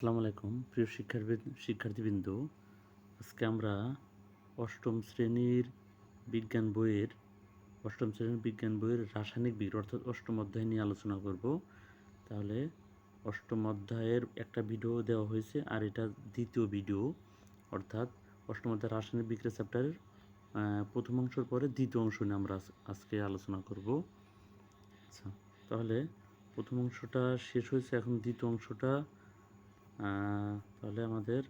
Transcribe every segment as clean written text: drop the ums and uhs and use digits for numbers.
আসসালামু আলাইকুম প্রিয় শিক্ষার্থীবৃন্দ। আজকে আমরা অষ্টম শ্রেণীর বিজ্ঞান বইয়ের রাসায়নিক বিক্রিয়া অর্থাৎ অষ্টম অধ্যায় নিয়ে আলোচনা করব। তাহলে অষ্টম অধ্যায়ের একটা ভিডিও দেওয়া হয়েছে আর এটা দ্বিতীয় ভিডিও, অর্থাৎ অষ্টম অধ্যায় রাসায়নিক বিক্রিয়া চ্যাপ্টারের প্রথম অংশের পরে দ্বিতীয় অংশ নিয়ে আমরা আজকে আলোচনা করব। আচ্ছা, তাহলে প্রথম অংশটা শেষ হয়েছে, এখন দ্বিতীয় অংশটা। তাহলে আমাদের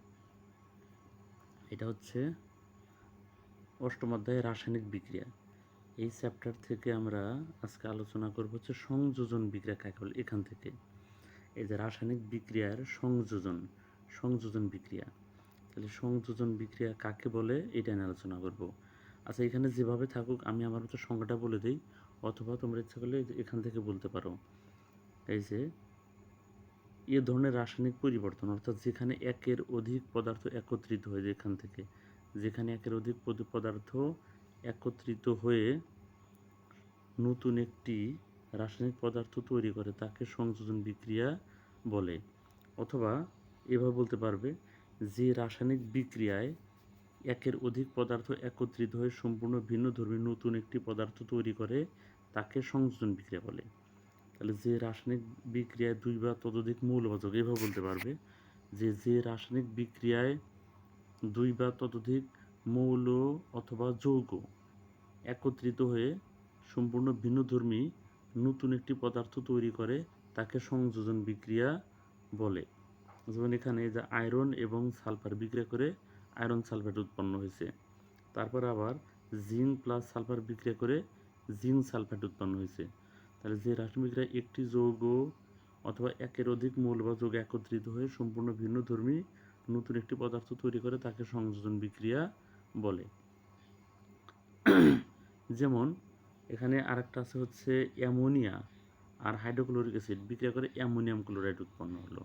এটা হচ্ছে অষ্টম অধ্যায় রাসায়নিক বিক্রিয়া। এই চ্যাপ্টার থেকে আমরা আজকে আলোচনা করব হচ্ছে সংযোজন বিক্রিয়া কাকে বলে। এখান থেকে এই যে রাসায়নিক বিক্রিয়ার সংযোজন বিক্রিয়া, তাহলে সংযোজন বিক্রিয়া কাকে বলে এটা নিয়ে আলোচনা করব। আচ্ছা, এখানে যেভাবে থাকুক আমি আমার মতো সংজ্ঞাটা বলে দিই, অথবা তোমরা ইচ্ছা করলে এখান থেকে বলতে পারো। এই যে এ ধরনের রাসায়নিক পরিবর্তন, অর্থাৎ যেখানে একের অধিক পদার্থ একত্রিত হয়ে, যেখানে একের অধিক পদার্থ একত্রিত হয়ে নতুন একটি রাসায়নিক পদার্থ তৈরি করে তাকে সংযোজন বিক্রিয়া বলে। অথবা এভাবে বলতে পারবে, যে রাসায়নিক বিক্রিয়ায় একের অধিক পদার্থ একত্রিত হয়ে সম্পূর্ণ ভিন্নধর্মী নতুন একটি পদার্থ তৈরি করে তাকে সংযোজন বিক্রিয়া বলে। তাহলে যে রাসায়নিক বিক্রিয়ায় দুই বা ততোধিক মৌলবাচক, এভাবে বলতে পারবে যে রাসায়নিক বিক্রিয়ায় দুই বা ততোধিক মৌল অথবা যৌগ একত্রিত হয়ে সম্পূর্ণ ভিন্নধর্মী নতুন একটি পদার্থ তৈরি করে তাকে সংযোজন বিক্রিয়া বলে। যেমন এখানে যে আয়রন এবং সালফার বিক্রিয়া করে আয়রন সালফেট উৎপন্ন হয়েছে, তারপর আবার জিঙ্ক প্লাস সালফার বিক্রিয়া করে জিঙ্ক সালফেট উৎপন্ন হয়েছে। তাহলে যে রাসায়নিক বিক্রিয়ায় একটি যৌগ অথবা একের অধিক মৌল বা যৌগ একত্রিত হয়ে সম্পূর্ণ ভিন্নধর্মী নতুন একটি পদার্থ তৈরি করে তাকে সংযোজন বিক্রিয়া বলে। যেমন এখানে আরেকটা আছে হচ্ছে অ্যামোনিয়া আর হাইড্রোক্লোরিক অ্যাসিড বিক্রিয়া করে অ্যামোনিয়াম ক্লোরাইড উৎপন্ন হলো।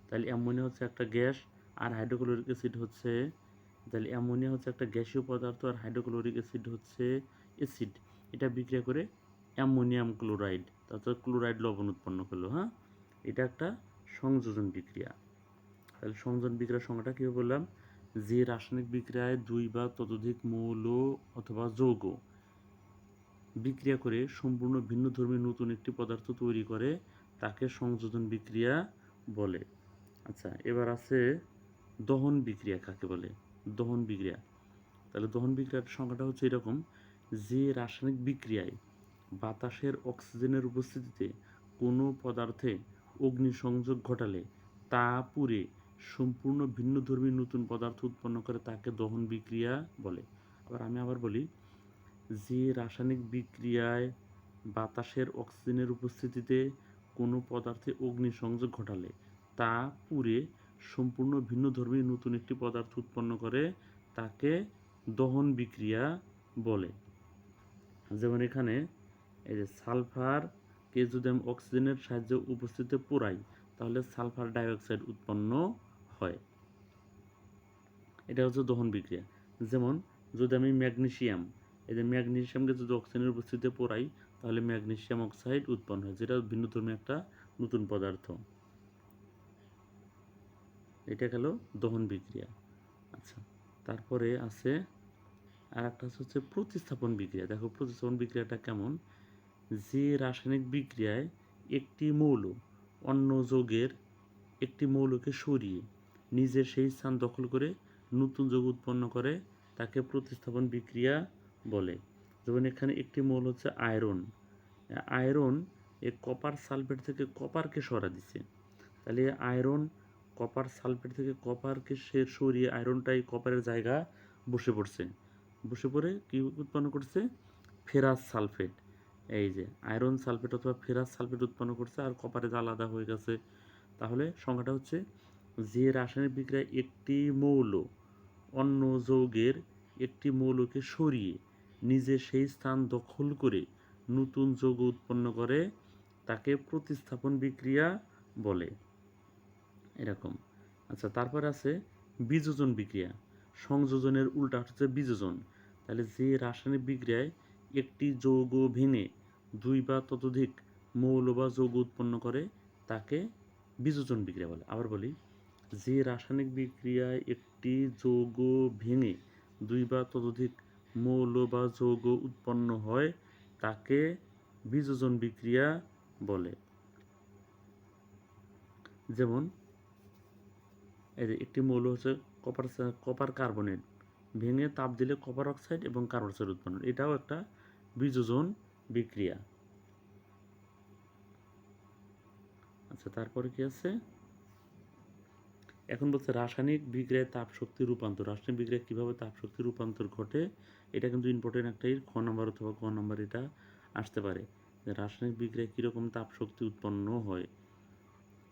তাহলে অ্যামোনিয়া হচ্ছে একটা গ্যাস আর হাইড্রোক্লোরিক অ্যাসিড হচ্ছে, তাহলে অ্যামোনিয়া হচ্ছে একটা গ্যাসীয় পদার্থ আর হাইড্রোক্লোরিক অ্যাসিড হচ্ছে অ্যাসিড। এটা বিক্রিয়া করে অ্যামোনিয়াম ক্লোরাইড, তারপর ক্লোরাইড লবণ উৎপন্ন করলো। হ্যাঁ, এটা একটা সংযোজন বিক্রিয়া। তাহলে সংযোজন বিক্রিয়ার সংজ্ঞাটা কীভাবে বললাম, যে রাসায়নিক বিক্রিয়ায় দুই বা ততোধিক মৌল অথবা যৌগ বিক্রিয়া করে সম্পূর্ণ ভিন্নধর্মী নতুন একটি পদার্থ তৈরি করে তাকে সংযোজন বিক্রিয়া বলে। আচ্ছা, এবার আছে দহন বিক্রিয়া কাকে বলে। দহন বিক্রিয়া, তাহলে দহন বিক্রিয়ার সংখ্যাটা হচ্ছে এরকম, যে রাসায়নিক বিক্রিয়ায় বাতাসের অক্সিজেনের উপস্থিতিতে কোনো পদার্থে অগ্নিসংযোগ ঘটালে তা পুড়ে সম্পূর্ণ ভিন্নধর্মী নতুন পদার্থ উৎপন্ন করে তাকে দহন বিক্রিয়া বলে। আমি আবার বলি, যে রাসায়নিক বিক্রিয়ায় বাতাসের অক্সিজেনের উপস্থিতিতে কোনো পদার্থে অগ্নিসংযোগ ঘটালে তা পুড়ে সম্পূর্ণ ভিন্নধর্মী নতুন একটি পদার্থ উৎপন্ন করে তাকে দহন বিক্রিয়া বলে। যেমন এখানে এই যে সালফারকে যদি আমি অক্সিজেনের সাহায্যে উপস্থিতিতে পোড়াই তাহলে সালফার ডাইঅক্সাইড উৎপন্ন হয়। এটা হচ্ছে দহন বিক্রিয়া। যেমন যদি আমি ম্যাগনেসিয়ামকে যদি অক্সিজেনের উপস্থিতিতে পোড়াই তাহলে ম্যাগনেসিয়াম অক্সাইড উৎপন্ন হয়, যেটা ভিন্নধর্মী একটা নতুন পদার্থ। এটা গেল দহন বিক্রিয়া। আচ্ছা, তারপরে আছে আর একটা হচ্ছে প্রতিস্থাপন বিক্রিয়া। দেখো প্রতিস্থাপন বিক্রিয়াটা কেমন, যে রাসায়নিক বিক্রিয়ায় একটি মৌল অন্য যৌগের একটি মৌলকে সরিয়ে নিজে সেই স্থান দখল করে নতুন যৌগ উৎপন্ন করে তাকে প্রতিস্থাপন বিক্রিয়া বলে। যেমন এখানে একটি মৌল হচ্ছে আয়রন এ কপার সালফেট থেকে কপারকে সরা দিছে। তাহলে আয়রন কপার সালফেট থেকে কপারকে সরিয়ে আয়রনটাই কপারের জায়গা বসে পড়ে কি উৎপন্ন করছে, ফেরাস সালফেট। এই যে আয়রন সালফেট অথবা ফেরাস সালফেট উৎপন্ন করছে আর কপারের আলাদা হয়ে গেছে। তাহলে সংখ্যাটা হচ্ছে, যে রাসায়নিক বিক্রিয়ায় একটি মৌল অন্য যৌগের একটি মৌলকে সরিয়ে নিজে সেই স্থান দখল করে নতুন যৌগ উৎপন্ন করে তাকে প্রতিস্থাপন বিক্রিয়া বলে। এরকম। আচ্ছা, তারপর আছে বিযোজন বিক্রিয়া। সংযোজনের উল্টা হচ্ছে বিযোজন। তাহলে যে রাসায়নিক বিক্রিয়ায় একটি যৌগ ভেঙে দুই বা ততোধিক মৌল বা যৌগ উৎপন্ন করে তাকে বিযোজন বিক্রিয়া বলে। আবার বলি, যে রাসায়নিক বিক্রিয়ায় একটি যৌগ ভেঙে দুই বা ততোধিক মৌল বা যৌগ উৎপন্ন হয় তাকে বিযোজন বিক্রিয়া বলে। যেমন এই যে একটি মৌল হচ্ছে কপার কার্বনেট, ভেঙে তাপ দিলে কপার অক্সাইড এবং কার্বন ডাইঅক্সাইড উৎপন্ন, এটাও একটা বিযোজন বিক্রিয়া। আচ্ছা, তারপরে কি আছে, এখন বলছে রাসায়নিক বিক্রিয়ায় তাপ শক্তি রূপান্তর। রাসায়নিক বিক্রিয়ায় কীভাবে তাপ শক্তি রূপান্তর ঘটে, এটা কিন্তু ইম্পর্টেন্ট একটাই, খ নম্বর অথবা ক নম্বর এটা আসতে পারে, যে রাসায়নিক বিক্রিয়ায় কীরকম তাপ শক্তি উৎপন্ন হয়।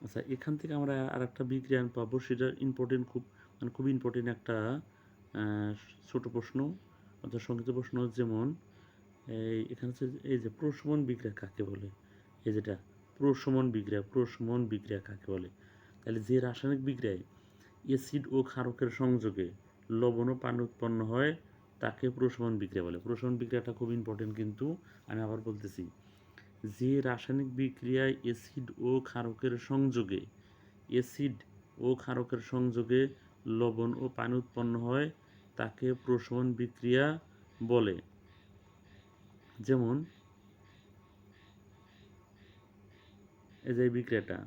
আচ্ছা, এখান থেকে আমরা আর একটা বিক্রিয়া পাবো, সেটা ইম্পর্টেন্ট, খুব ইম্পর্টেন্ট একটা ছোট প্রশ্ন অর্থাৎ সংক্ষিপ্ত প্রশ্ন। যেমন এখানে হচ্ছে এই যে প্রশমন বিক্রিয়া কাকে বলে, এই যেটা প্রশমন বিক্রিয়া কাকে বলে। তাহলে যে রাসায়নিক বিক্রিয়ায় অ্যাসিড ও ক্ষারকের সংযোগে লবণ ও পানি উৎপন্ন হয় তাকে প্রশমন বিক্রিয়া বলে। প্রশমন বিক্রিয়াটা খুব ইম্পর্টেন্ট, কিন্তু আমি আবার বলতেছি, যে রাসায়নিক বিক্রিয়ায় অ্যাসিড ও ক্ষারকের সংযোগে লবণ ও পানি উৎপন্ন হয় তাকে প্রশমন বিক্রিয়া বলে। যেমন এই যে বিক্রিয়াটা,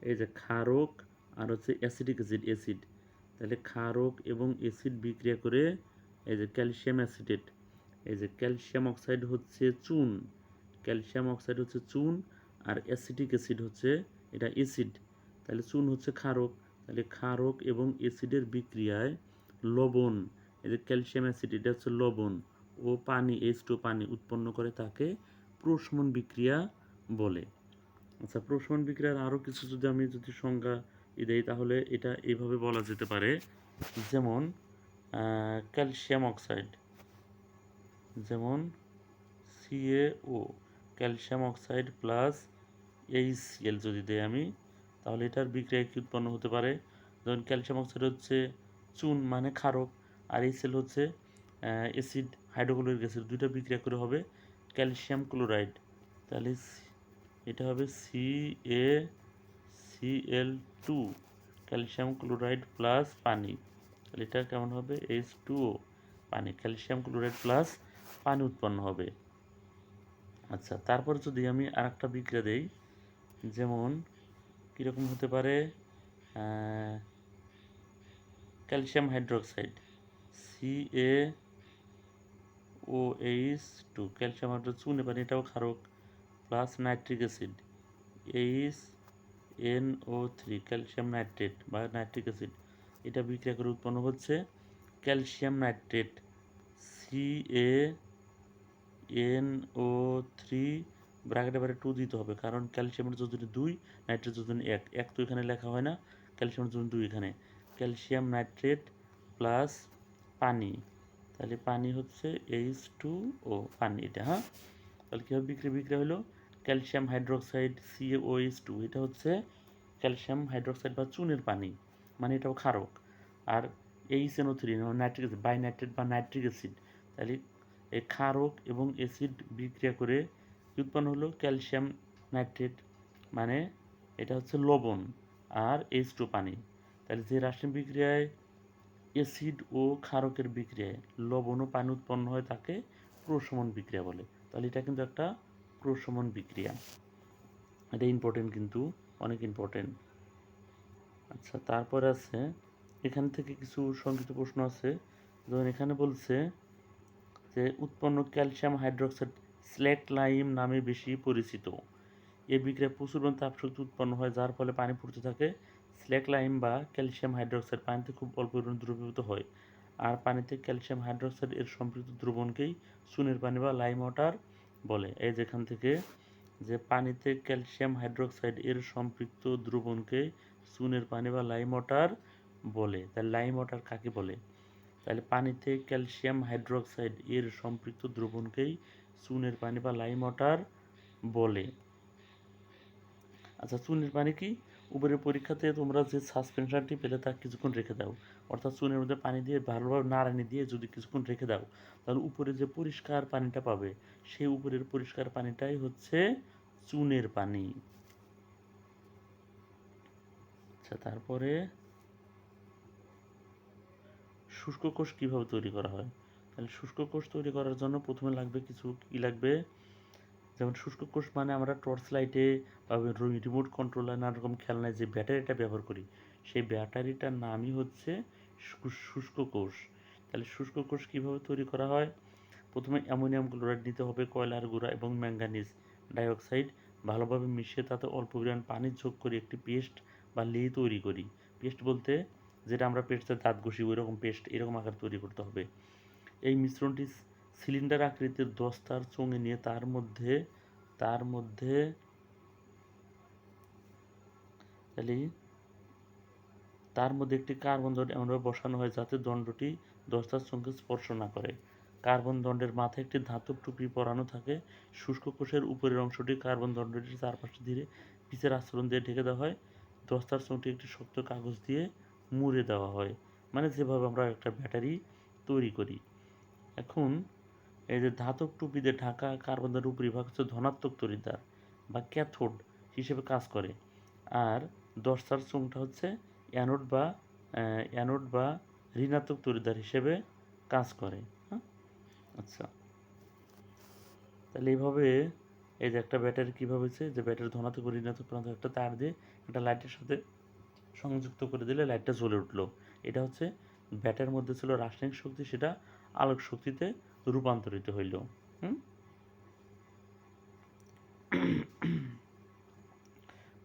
এই যে ক্ষারক আর হচ্ছে অ্যাসিড, তাহলে ক্ষারক এবং অ্যাসিড বিক্রিয়া করে এই যে ক্যালসিয়াম অ্যাসিটেট, এই যে ক্যালসিয়াম অক্সাইড হচ্ছে চুন, আর অ্যাসিটিক অ্যাসিড হচ্ছে এটা অ্যাসিড, তাহলে চুন হচ্ছে ক্ষারক, তাহলে ক্ষারক এবং অ্যাসিডের বিক্রিয়ায় লবণ, এই যে ক্যালসিয়াম অ্যাসিড এটা হচ্ছে লবণ, ও পানি H2 পানি উৎপন্ন করে তাকে প্রশমন বিক্রিয়া বলে। আচ্ছা, প্রশমন বিক্রিয়ার আরও কিছু যদি আমি সংজ্ঞা দেই, তাহলে এটা এইভাবে বলা যেতে পারে, যেমন ক্যালসিয়াম অক্সাইড, যেমন CaO, calcium oxide plus HCl যদি দেই আমি, তাহলে এটার বিক্রিয়া কি উৎপন্ন হতে পারে। যেমন ক্যালসিয়াম অক্সাইড হচ্ছে চুন মানে ক্ষারক, আর HCl হচ্ছে অ্যাসিড, হাইড্রোক্লোরিক অ্যাসিড, দুইটা বিক্রিয়া করে হবে ক্যালসিয়াম ক্লোরাইড, তাহলে এটা হবে CaCl2, ক্যালসিয়াম ক্লোরাইড প্লাস পানি, তাহলে এটা কেমন হবে H2O, পানি, ক্যালসিয়াম ক্লোরাইড প্লাস পানি উৎপন্ন হবে। আচ্ছা, তারপর যদি আমি আর একটা বিক্রিয়া দেই, যেমন কীরকম হতে পারে, calcium hydroxide CaOH2, calcium hydroxide চুনে পানি, এটাও ক্ষারক, plus nitric acid HNO3, calcium nitrate বা নাইট্রিক অ্যাসিড, এটা বিক্রিয়া করে উৎপন্ন হচ্ছে ক্যালসিয়াম নাইট্রেট CaNO3, ব্র্যাকেটের বাইরে 2 দিতে হবে, কারণ ক্যালসিয়ামের যোজনী 2, নাইট্রেট যোজনী 1, তো এখানে লেখা হয় না, ক্যালসিয়ামের যোজনী 2 এখানে, ক্যালসিয়াম নাইট্রেট প্লাস পানি, তাহলে পানি হচ্ছে H2O, পানি এটা। হ্যাঁ, তাহলে কীভাবে বিক্রিয়া হলো, ক্যালসিয়াম হাইড্রোক্সাইড CaOH2, এটা হচ্ছে ক্যালসিয়াম হাইড্রোক্সাইড বা চুনের পানি, মানে এটাও ক্ষারক, আর HNO3 নাইট্রিক অ্যাসিড, বাইনাইট্রেট বা নাইট্রিক অ্যাসিড, তাহলে এই ক্ষারক এবং অ্যাসিড বিক্রিয়া করে উৎপন্ন হলো ক্যালসিয়াম নাইট্রেট, মানে এটা হচ্ছে লবণ, আর H2 পানি। তাহলে যে রাসায়নিক বিক্রিয়ায় অ্যাসিড ও ক্ষারকের বিক্রিয়ায় লবণ ও পানি উৎপন্ন হয় তাকে প্রশমন বিক্রিয়া বলে। তাহলে এটা কিন্তু একটা প্রশমন বিক্রিয়া, এটা ইম্পর্টেন্ট, কিন্তু অনেক ইম্পর্টেন্ট। আচ্ছা, তারপরে আছে এখান থেকে কিছু সংক্ষিপ্ত প্রশ্ন আছে, যেমন এখানে বলছে যে উৎপন্ন ক্যালসিয়াম হাইড্রোক্সাইড স্ল্যাক লাইম নামে বেশি পরিচিত। এই বিক্রিয়ায় প্রচুর পরিমাণে তাপশক্তি উৎপন্ন হয়, যার ফলে পানি ফুটতে থাকে। স্ল্যাক লাইম বা ক্যালসিয়াম হাইড্রোক্সাইড পানিতে খুব অল্প পরিমাণে দ্রবীভূত হয়, আর পানিতে ক্যালসিয়াম হাইড্রোক্সাইড এর সম্পৃক্ত দ্রবণকেই চুনের পানি বা লাইম ওয়াটার বলে। এই যেখান থেকে যে পানিতে ক্যালসিয়াম হাইড্রোক্সাইড এর সম্পৃক্ত দ্রবণকে চুনের পানি বা লাইম ওয়াটার বলে। তাহলে লাইম ওয়াটার কাকে বলে, তাহলে পানিতে ক্যালসিয়াম হাইড্রোক্সাইড এর সম্পৃক্ত দ্রবণকেই চুনের পানি বা লাইম ওয়াটার বলে। আচ্ছা, চুনের পানি কি, উপরের পরীক্ষাতে তোমরা যে সাসপেনশনটি পেলে তা কিছুক্ষণ রেখে দাও, অর্থাৎ চুনের মধ্যে পানি দিয়ে ভালোভাবে নাড়ানি দিয়ে যদি কিছুক্ষণ রেখে দাও, তাহলে উপরে যে পরিষ্কার পানিটা পাবে, সেই উপরের পরিষ্কার পানিটাই হচ্ছে চুনের পানি। আচ্ছা, তারপরে শুষ্ক কোষ কীভাবে তৈরি করা হয়? তাহলে শুষ্ক কোষ তৈরি করার জন্য প্রথমে লাগবে কিছু, কী লাগবে? যেমন শুষ্ক কোষ মানে আমরা টর্চ লাইটে বা রিমোট কন্ট্রোলার নানা রকম খেলনায় যে ব্যাটারিটা ব্যবহার করি, সেই ব্যাটারিটার নামই হচ্ছে শুষ্ক কোষ। তাহলে শুষ্ক কোষ কীভাবে তৈরি করা হয়? প্রথমে অ্যামোনিয়াম ক্লোরাইড নিতে হবে, কয়লার গুঁড়া এবং ম্যাঙ্গানিজ ডাইঅক্সাইড ভালোভাবে মিশিয়ে তাতে অল্প পরিমাণ পানি যোগ করে একটি পেস্ট বা লে তৈরি করি। পেস্ট বলতে যেটা আমরা পেস্টে দাঁত ঘষি ওই রকম পেস্ট, এরকম আকার তৈরি করতে হবে। এই মিশ্রণটি সিলিন্ডার আকৃতির দস্তার চোঙে নিয়ে তার মধ্যে তাহলে তার মধ্যে একটি কার্বন দণ্ড এমনভাবে বসানো হয় যাতে দণ্ডটি দস্তার চোঙকে স্পর্শ না করে। কার্বন দণ্ডের মাথায় একটি ধাতব টুকরি পরানো থাকে। শুষ্ক কোষের উপরের অংশটি কার্বন দণ্ডটির চারপাশে ধীরে পিচের আস্তরণ দিয়ে ঢেকে দেওয়া হয়। দস্তার চোঙটি একটি শক্ত কাগজ দিয়ে মুড়ে দেওয়া হয়, মানে যেভাবে আমরা একটা ব্যাটারি তৈরি করি। এখন এই যে ধাতব টুপি দিয়ে ঢাকা কার্বন দণ্ডের উপরিভাগ হচ্ছে ধনাত্মক তড়িৎদ্বার বা ক্যাথোড হিসেবে কাজ করে, আর দস্তার চোঙটা হচ্ছে অ্যানোড বা ঋণাত্মক তড়িৎদ্বার হিসেবে কাজ করে। হ্যাঁ, আচ্ছা, তাহলে এইভাবে এই যে একটা ব্যাটারি কীভাবে হচ্ছে যে ব্যাটারি ধনাত্মক ও ঋণাত্মক প্রান্ত একটা তার দিয়ে একটা লাইটের সাথে সংযুক্ত করে দিলে লাইটটা জ্বলে উঠলো। এটা হচ্ছে ব্যাটারির মধ্যে ছিল রাসায়নিক শক্তি, সেটা আলোক শক্তিতে রূপান্তরিত হইল। হুম,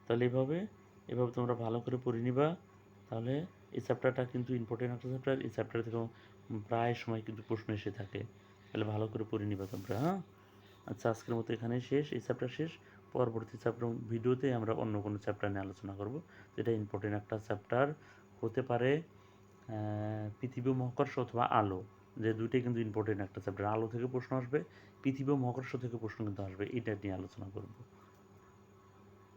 তাহলে এভাবে তোমরা ভালো করে পড়ে নিবা। তাহলে এই চ্যাপ্টারটা কিন্তু ইম্পর্টেন্ট একটা চ্যাপ্টার। এই চ্যাপ্টার থেকে প্রায় সময় কিন্তু প্রশ্ন এসে থাকে, তাহলে ভালো করে পড়ে নিবা তোমরা। হ্যাঁ, আচ্ছা, আজকের মতো এখানেই শেষ, এই চ্যাপ্টার শেষ। পরবর্তী চ্যাপ্টার ভিডিওতে আমরা অন্য কোনো চ্যাপ্টার নিয়ে আলোচনা করব, যেটা ইম্পর্টেন্ট একটা চ্যাপ্টার হতে পারে। পৃথিবী, মহাকর্ষ অথবা আলো, যে দুইটাই কিন্তু ইম্পর্টেন্ট একটা চ্যাপ্টার। আলো থেকে প্রশ্ন আসবে, পৃথিবী ও মহাকর্ষ থেকে প্রশ্ন কিন্তু আসবে, এটা নিয়ে আলোচনা করব।